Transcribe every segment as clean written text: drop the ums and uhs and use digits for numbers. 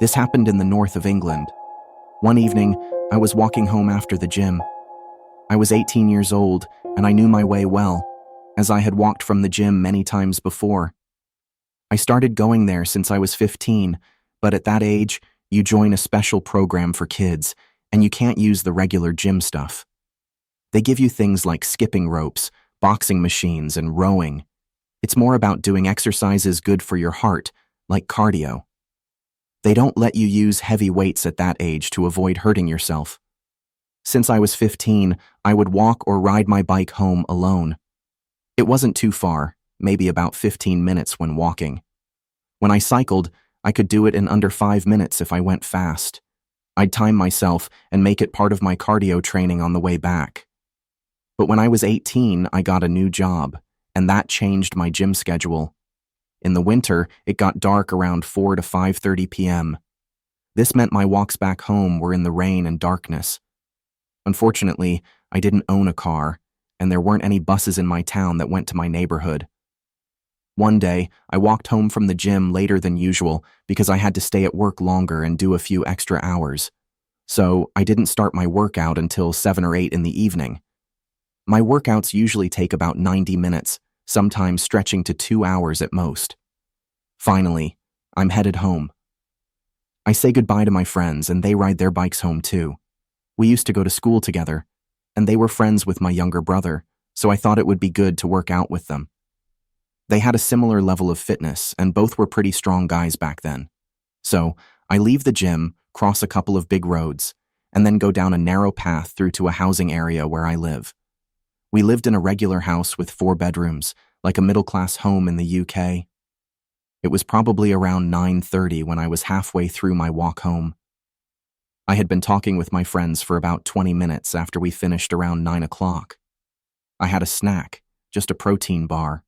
This happened in the north of England. One evening, I was walking home after the gym. I was 18 years old, and I knew my way well, as I had walked from the gym many times before. I started going there since I was 15, but at that age, you join a special program for kids, and you can't use the regular gym stuff. They give you things like skipping ropes, boxing machines, and rowing. It's more about doing exercises good for your heart, like cardio. They don't let you use heavy weights at that age to avoid hurting yourself. Since I was 15, I would walk or ride my bike home alone. It wasn't too far, maybe about 15 minutes when walking. When I cycled, I could do it in under 5 minutes if I went fast. I'd time myself and make it part of my cardio training on the way back. But when I was 18, I got a new job, and that changed my gym schedule. In the winter, it got dark around 4 to 5:30 p.m. This meant my walks back home were in the rain and darkness. Unfortunately, I didn't own a car, and there weren't any buses in my town that went to my neighborhood. One day, I walked home from the gym later than usual because I had to stay at work longer and do a few extra hours. So I didn't start my workout until 7 or 8 in the evening. My workouts usually take about 90 minutes, sometimes stretching to 2 hours at most. Finally, I'm headed home. I say goodbye to my friends, and they ride their bikes home too. We used to go to school together, and they were friends with my younger brother, so I thought it would be good to work out with them. They had a similar level of fitness, and both were pretty strong guys back then. So I leave the gym, cross a couple of big roads, and then go down a narrow path through to a housing area where I live. We lived in a regular house with 4 bedrooms, like a middle-class home in the UK. It was probably around 9:30 when I was halfway through my walk home. I had been talking with my friends for about 20 minutes after we finished around 9 o'clock. I had a snack, just a protein bar,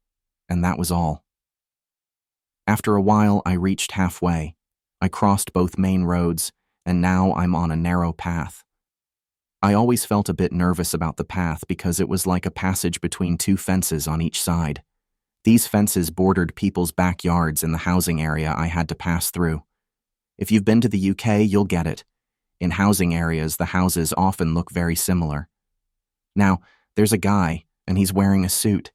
and that was all. After a while, I reached halfway. I crossed both main roads, and now I'm on a narrow path. I always felt a bit nervous about the path because it was like a passage between 2 fences on each side. These fences bordered people's backyards in the housing area I had to pass through. If you've been to the UK, you'll get it. In housing areas, the houses often look very similar. Now, there's a guy, and he's wearing a suit.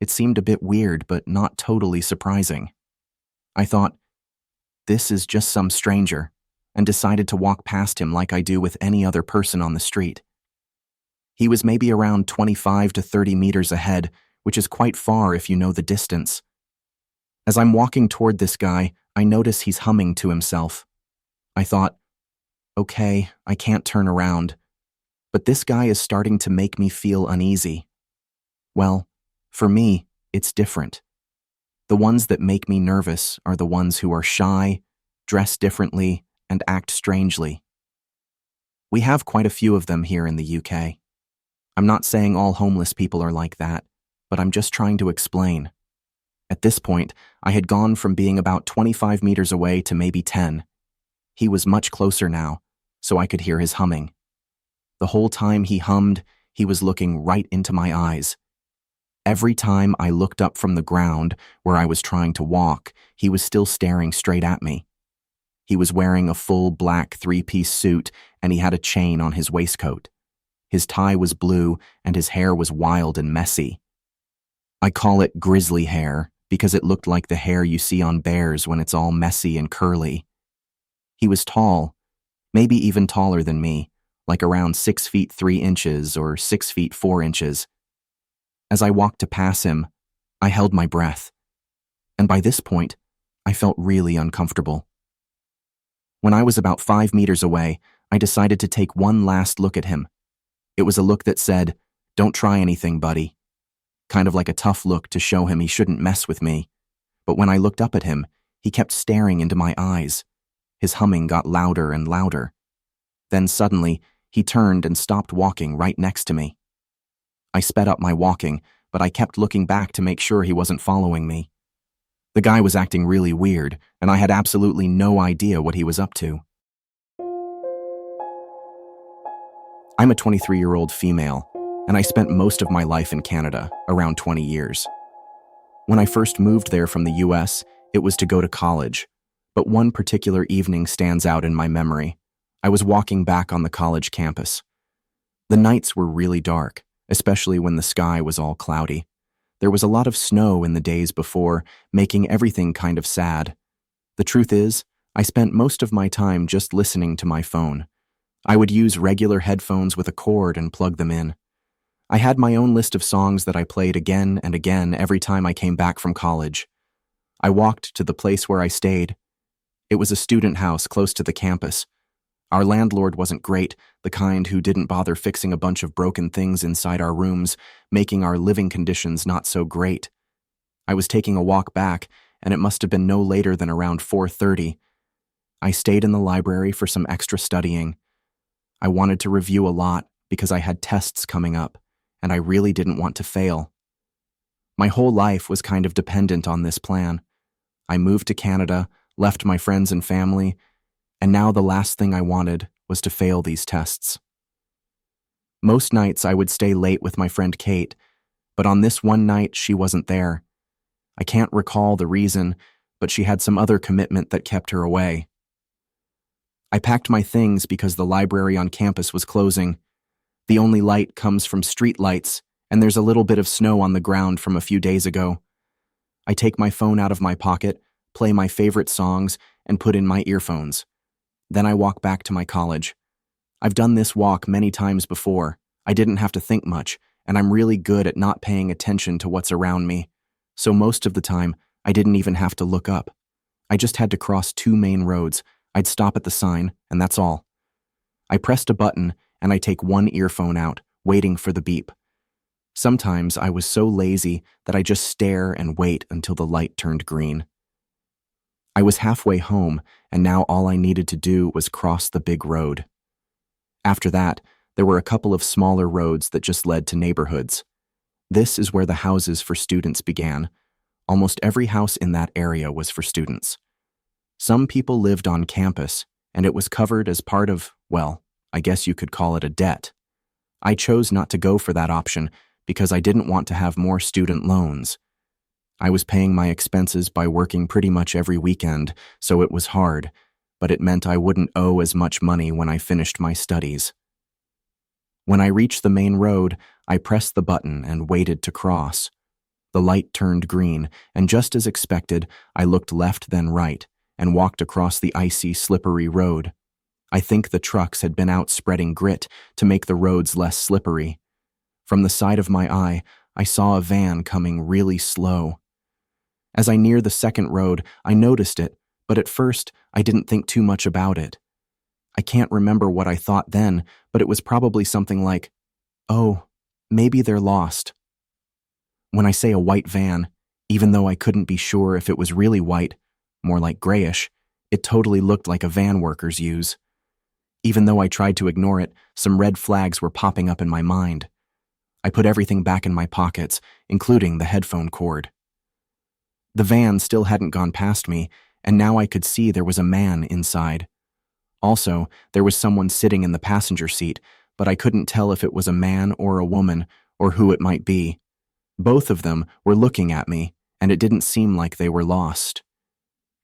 It seemed a bit weird, but not totally surprising. I thought, this is just some stranger, and decided to walk past him like I do with any other person on the street. He was maybe around 25 to 30 meters ahead, which is quite far if you know the distance. As I'm walking toward this guy, I notice he's humming to himself. I thought, okay, I can't turn around, but this guy is starting to make me feel uneasy. Well, for me, it's different. The ones that make me nervous are the ones who are shy, dress differently, and act strangely. We have quite a few of them here in the UK. I'm not saying all homeless people are like that, but I'm just trying to explain. At this point, I had gone from being about 25 meters away to maybe 10. He was much closer now, so I could hear his humming. The whole time he hummed, he was looking right into my eyes. Every time I looked up from the ground where I was trying to walk, he was still staring straight at me. He was wearing a full black 3-piece suit, and he had a chain on his waistcoat. His tie was blue, and his hair was wild and messy. I call it grizzly hair because it looked like the hair you see on bears when it's all messy and curly. He was tall, maybe even taller than me, like around 6 feet 3 inches or 6 feet 4 inches. As I walked to pass him, I held my breath, and by this point, I felt really uncomfortable. When I was about 5 meters away, I decided to take one last look at him. It was a look that said, "Don't try anything, buddy." Kind of like a tough look to show him he shouldn't mess with me. But when I looked up at him, he kept staring into my eyes. His humming got louder and louder. Then suddenly, he turned and stopped walking right next to me. I sped up my walking, but I kept looking back to make sure he wasn't following me. The guy was acting really weird, and I had absolutely no idea what he was up to. I'm a 23-year-old female, and I spent most of my life in Canada, around 20 years. When I first moved there from the US, it was to go to college, but one particular evening stands out in my memory. I was walking back on the college campus. The nights were really dark, especially when the sky was all cloudy. There was a lot of snow in the days before, making everything kind of sad. The truth is, I spent most of my time just listening to my phone. I would use regular headphones with a cord and plug them in. I had my own list of songs that I played again and again every time I came back from college. I walked to the place where I stayed. It was a student house close to the campus. Our landlord wasn't great, the kind who didn't bother fixing a bunch of broken things inside our rooms, making our living conditions not so great. I was taking a walk back, and it must have been no later than around 4:30. I stayed in the library for some extra studying. I wanted to review a lot because I had tests coming up, and I really didn't want to fail. My whole life was kind of dependent on this plan. I moved to Canada, left my friends and family, and now the last thing I wanted was to fail these tests. Most nights I would stay late with my friend Kate, but on this one night she wasn't there. I can't recall the reason, but she had some other commitment that kept her away. I packed my things because the library on campus was closing. The only light comes from street lights, and there's a little bit of snow on the ground from a few days ago. I take my phone out of my pocket, play my favorite songs, and put in my earphones. Then I walk back to my college. I've done this walk many times before. I didn't have to think much, and I'm really good at not paying attention to what's around me. So most of the time, I didn't even have to look up. I just had to cross 2 main roads. I'd stop at the sign, and that's all. I pressed a button, and I take one earphone out, waiting for the beep. Sometimes I was so lazy that I just stare and wait until the light turned green. I was halfway home, and now all I needed to do was cross the big road. After that, there were a couple of smaller roads that just led to neighborhoods. This is where the houses for students began. Almost every house in that area was for students. Some people lived on campus, and it was covered as part of, well, I guess you could call it a debt. I chose not to go for that option because I didn't want to have more student loans. I was paying my expenses by working pretty much every weekend, so it was hard, but it meant I wouldn't owe as much money when I finished my studies. When I reached the main road, I pressed the button and waited to cross. The light turned green, and just as expected, I looked left then right and walked across the icy, slippery road. I think the trucks had been out spreading grit to make the roads less slippery. From the side of my eye, I saw a van coming really slow. As I neared the second road, I noticed it, but at first, I didn't think too much about it. I can't remember what I thought then, but it was probably something like, oh, maybe they're lost. When I say a white van, even though I couldn't be sure if it was really white, more like grayish, it totally looked like a van workers use. Even though I tried to ignore it, some red flags were popping up in my mind. I put everything back in my pockets, including the headphone cord. The van still hadn't gone past me, and now I could see there was a man inside. Also, there was someone sitting in the passenger seat, but I couldn't tell if it was a man or a woman, or who it might be. Both of them were looking at me, and it didn't seem like they were lost.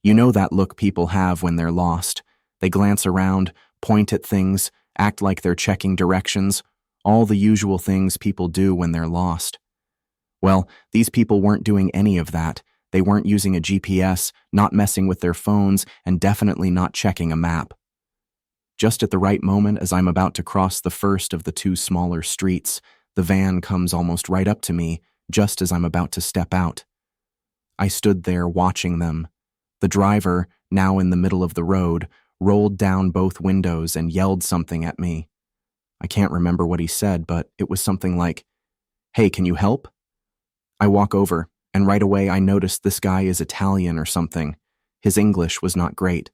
You know that look people have when they're lost. They glance around, point at things, act like they're checking directions, all the usual things people do when they're lost. Well, these people weren't doing any of that. They weren't using a GPS, not messing with their phones, and definitely not checking a map. Just at the right moment, as I'm about to cross the first of the 2 smaller streets, the van comes almost right up to me, just as I'm about to step out. I stood there watching them. The driver, now in the middle of the road, rolled down both windows and yelled something at me. I can't remember what he said, but it was something like, "Hey, can you help?" I walk over, and right away I noticed this guy is Italian or something. His English was not great,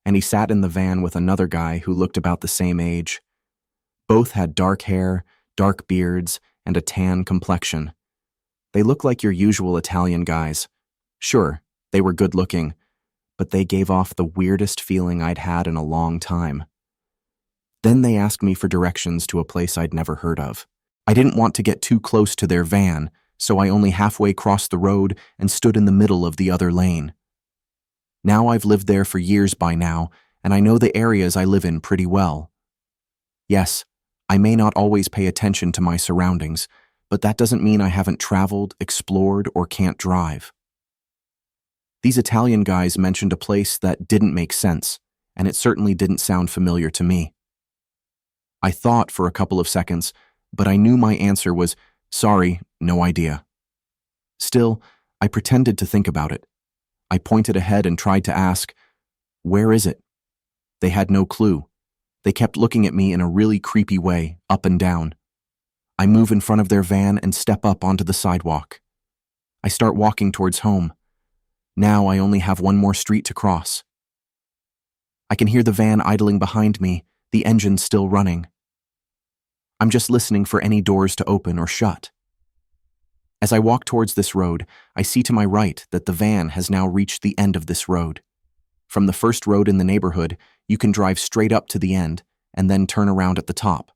and he sat in the van with another guy who looked about the same age. Both had dark hair, dark beards, and a tan complexion. They looked like your usual Italian guys. Sure, they were good-looking, but they gave off the weirdest feeling I'd had in a long time. Then they asked me for directions to a place I'd never heard of. I didn't want to get too close to their van, so I only halfway crossed the road and stood in the middle of the other lane. Now I've lived there for years by now, and I know the areas I live in pretty well. Yes, I may not always pay attention to my surroundings, but that doesn't mean I haven't traveled, explored, or can't drive. These Italian guys mentioned a place that didn't make sense, and it certainly didn't sound familiar to me. I thought for a couple of seconds, but I knew my answer was, sorry, no idea. Still, I pretended to think about it. I pointed ahead and tried to ask, where is it? They had no clue. They kept looking at me in a really creepy way, up and down. I move in front of their van and step up onto the sidewalk. I start walking towards home. Now I only have one more street to cross. I can hear the van idling behind me, the engine still running. I'm just listening for any doors to open or shut. As I walk towards this road, I see to my right that the van has now reached the end of this road. From the first road in the neighborhood, you can drive straight up to the end and then turn around at the top.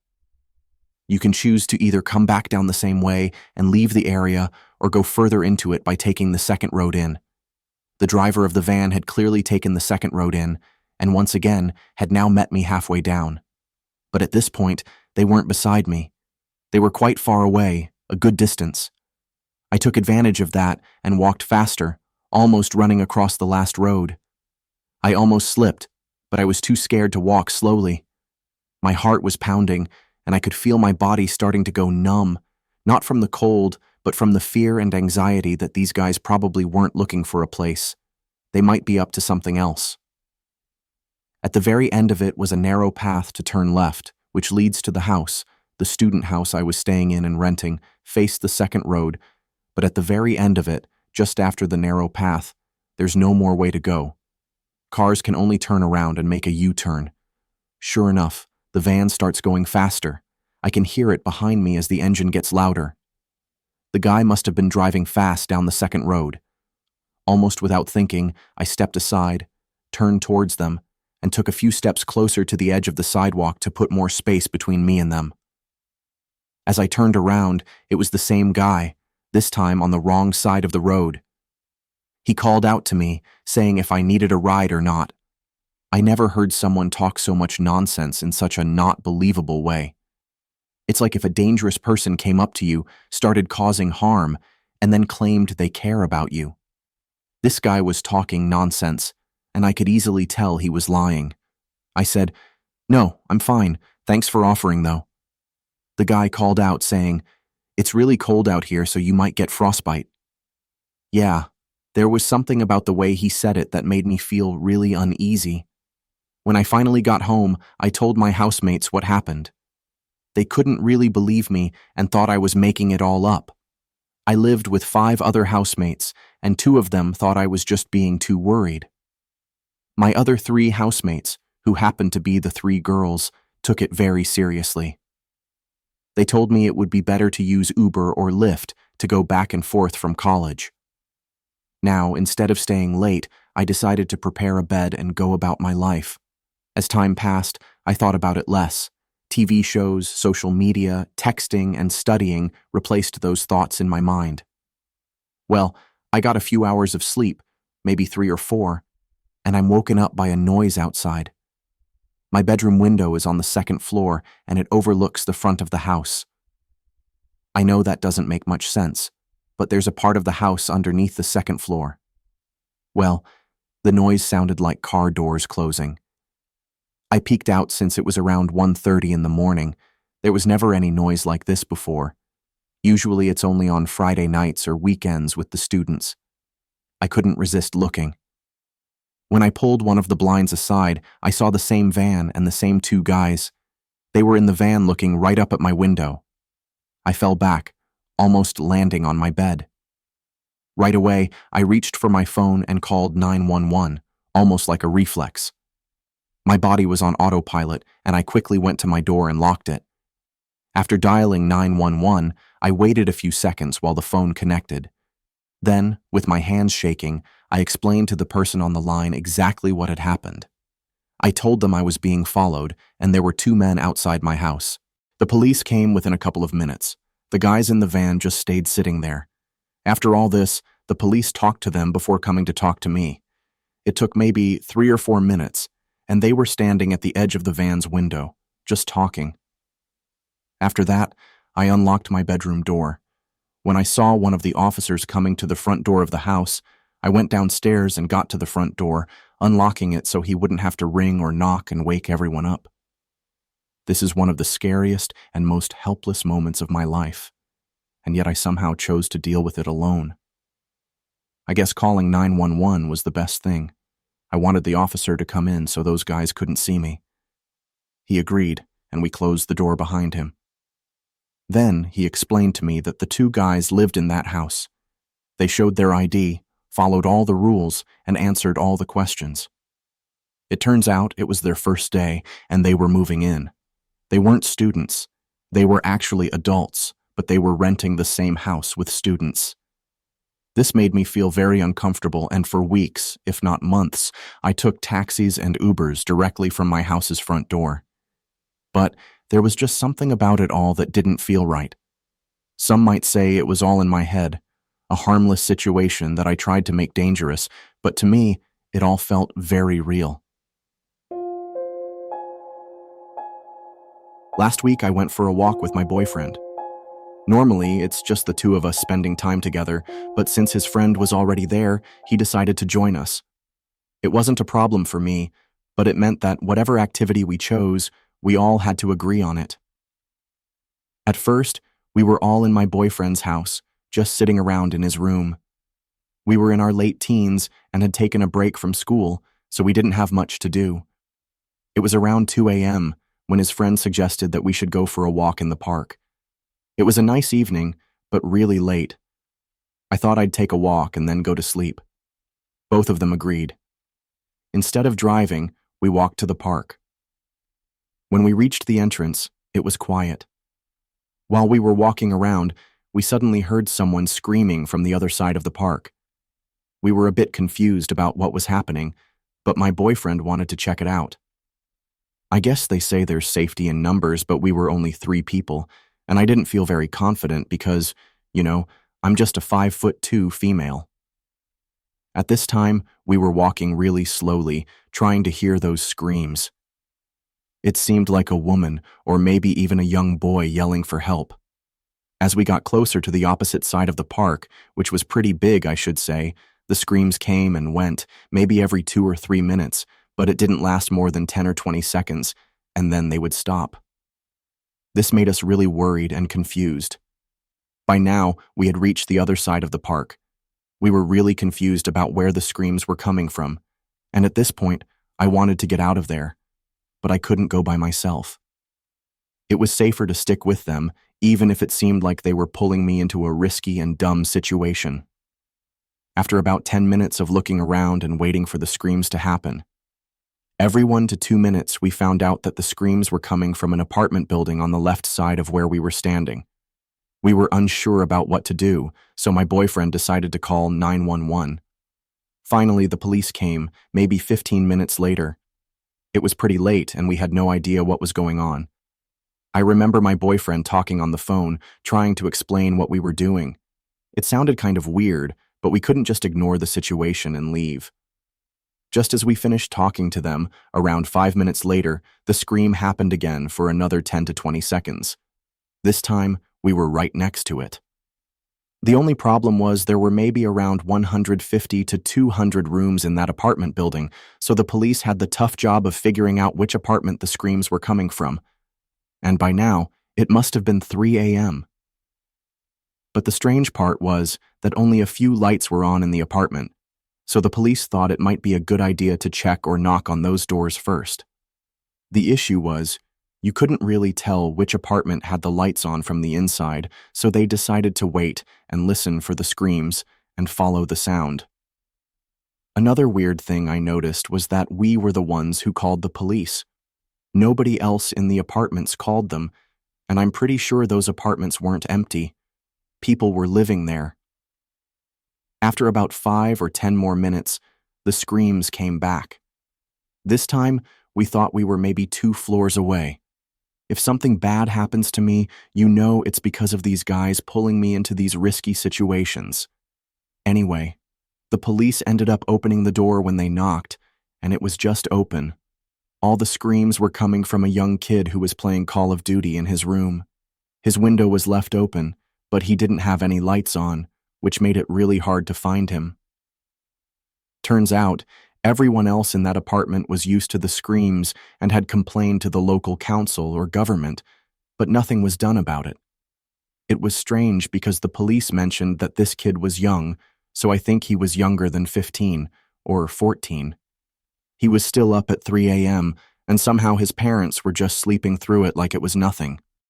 You can choose to either come back down the same way and leave the area or go further into it by taking the second road in. The driver of the van had clearly taken the second road in and once again had now met me halfway down. But at this point, they weren't beside me. They were quite far away, a good distance. I took advantage of that and walked faster, almost running across the last road. I almost slipped, but I was too scared to walk slowly. My heart was pounding, and I could feel my body starting to go numb, not from the cold, but from the fear and anxiety that these guys probably weren't looking for a place. They might be up to something else. At the very end of it was a narrow path to turn left, which leads to the house. The student house I was staying in and renting faced the second road, but at the very end of it, just after the narrow path, there's no more way to go. Cars can only turn around and make a U-turn. Sure enough, the van starts going faster. I can hear it behind me as the engine gets louder. The guy must have been driving fast down the second road. Almost without thinking, I stepped aside, turned towards them, and took a few steps closer to the edge of the sidewalk to put more space between me and them. As I turned around, it was the same guy, this time on the wrong side of the road. He called out to me, saying if I needed a ride or not. I never heard someone talk so much nonsense in such a not believable way. It's like if a dangerous person came up to you, started causing harm, and then claimed they care about you. This guy was talking nonsense, and I could easily tell he was lying. I said, "No, I'm fine. Thanks for offering, though." The guy called out, saying, "It's really cold out here, so you might get frostbite." Yeah, there was something about the way he said it that made me feel really uneasy. When I finally got home, I told my housemates what happened. They couldn't really believe me and thought I was making it all up. I lived with 5 other housemates, and 2 of them thought I was just being too worried. My other 3 housemates, who happened to be the 3 girls, took it very seriously. They told me it would be better to use Uber or Lyft to go back and forth from college. Now, instead of staying late, I decided to prepare a bed and go about my life. As time passed, I thought about it less. TV shows, social media, texting, and studying replaced those thoughts in my mind. Well, I got a few hours of sleep, maybe 3 or 4, and I'm woken up by a noise outside. My bedroom window is on the second floor, and it overlooks the front of the house. I know that doesn't make much sense, but there's a part of the house underneath the second floor. Well, the noise sounded like car doors closing. I peeked out since it was around 1:30 in the morning. There was never any noise like this before. Usually it's only on Friday nights or weekends with the students. I couldn't resist looking. When I pulled one of the blinds aside, I saw the same van and the same 2 guys. They were in the van looking right up at my window. I fell back, almost landing on my bed. Right away, I reached for my phone and called 911, almost like a reflex. My body was on autopilot, and I quickly went to my door and locked it. After dialing 911, I waited a few seconds while the phone connected. Then, with my hands shaking, I explained to the person on the line exactly what had happened. I told them I was being followed, and there were 2 men outside my house. The police came within a couple of minutes. The guys in the van just stayed sitting there. After all this, the police talked to them before coming to talk to me. It took maybe 3 or 4 minutes, and they were standing at the edge of the van's window, just talking. After that, I unlocked my bedroom door. When I saw one of the officers coming to the front door of the house, I went downstairs and got to the front door, unlocking it so he wouldn't have to ring or knock and wake everyone up. This is one of the scariest and most helpless moments of my life, and yet I somehow chose to deal with it alone. I guess calling 911 was the best thing. I wanted the officer to come in so those guys couldn't see me. He agreed, and we closed the door behind him. Then he explained to me that the two guys lived in that house. They showed their ID, followed all the rules, and answered all the questions. It turns out it was their first day, and they were moving in. They weren't students. They were actually adults, but they were renting the same house with students. This made me feel very uncomfortable, and for weeks, if not months, I took taxis and Ubers directly from my house's front door. But there was just something about it all that didn't feel right. Some might say it was all in my head, a harmless situation that I tried to make dangerous, but to me, it all felt very real. Last week, I went for a walk with my boyfriend. Normally, it's just the two of us spending time together, but since his friend was already there, he decided to join us. It wasn't a problem for me, but it meant that whatever activity we chose, we all had to agree on it. At first, we were all in my boyfriend's house, just sitting around in his room. We were in our late teens and had taken a break from school, so we didn't have much to do. It was around 2 a.m. when his friend suggested that we should go for a walk in the park. It was a nice evening, but really late. I thought I'd take a walk and then go to sleep. Both of them agreed. Instead of driving, we walked to the park. When we reached the entrance, it was quiet. While we were walking around, we suddenly heard someone screaming from the other side of the park. We were a bit confused about what was happening, but my boyfriend wanted to check it out. I guess they say there's safety in numbers, but we were only 3 people, and I didn't feel very confident because, I'm just a 5'2" female. At this time, we were walking really slowly, trying to hear those screams. It seemed like a woman, or maybe even a young boy yelling for help. As we got closer to the opposite side of the park, which was pretty big, I should say, the screams came and went, maybe every 2 or 3 minutes, but it didn't last more than 10 or 20 seconds, and then they would stop. This made us really worried and confused. By now, we had reached the other side of the park. We were really confused about where the screams were coming from, and at this point, I wanted to get out of there, but I couldn't go by myself. It was safer to stick with them, even if it seemed like they were pulling me into a risky and dumb situation. After about 10 minutes of looking around and waiting for the screams to happen, every 1 to 2 minutes we found out that the screams were coming from an apartment building on the left side of where we were standing. We were unsure about what to do, so my boyfriend decided to call 911. Finally, the police came, maybe 15 minutes later. It was pretty late and we had no idea what was going on. I remember my boyfriend talking on the phone, trying to explain what we were doing. It sounded kind of weird, but we couldn't just ignore the situation and leave. Just as we finished talking to them, around 5 minutes later, the scream happened again for another 10 to 20 seconds. This time, we were right next to it. The only problem was there were maybe around 150 to 200 rooms in that apartment building, so the police had the tough job of figuring out which apartment the screams were coming from. And by now, it must have been 3 a.m. But the strange part was that only a few lights were on in the apartment, so the police thought it might be a good idea to check or knock on those doors first. The issue was, you couldn't really tell which apartment had the lights on from the inside, so they decided to wait and listen for the screams and follow the sound. Another weird thing I noticed was that we were the ones who called the police. Nobody else in the apartments called them, and I'm pretty sure those apartments weren't empty. People were living there. After about 5 or 10 more minutes, the screams came back. This time, we thought we were maybe 2 floors away. If something bad happens to me, you know it's because of these guys pulling me into these risky situations. Anyway, The police ended up opening the door when they knocked, and it was just open. All the screams were coming from a young kid who was playing Call of Duty in his room. His window was left open, but he didn't have any lights on, which made it really hard to find him. Turns out, everyone else in that apartment was used to the screams and had complained to the local council or government, but nothing was done about it. It was strange because the police mentioned that this kid was young, so I think he was younger than 15 or 14. He was still up at 3 a.m., and somehow his parents were just sleeping through it like it was nothing.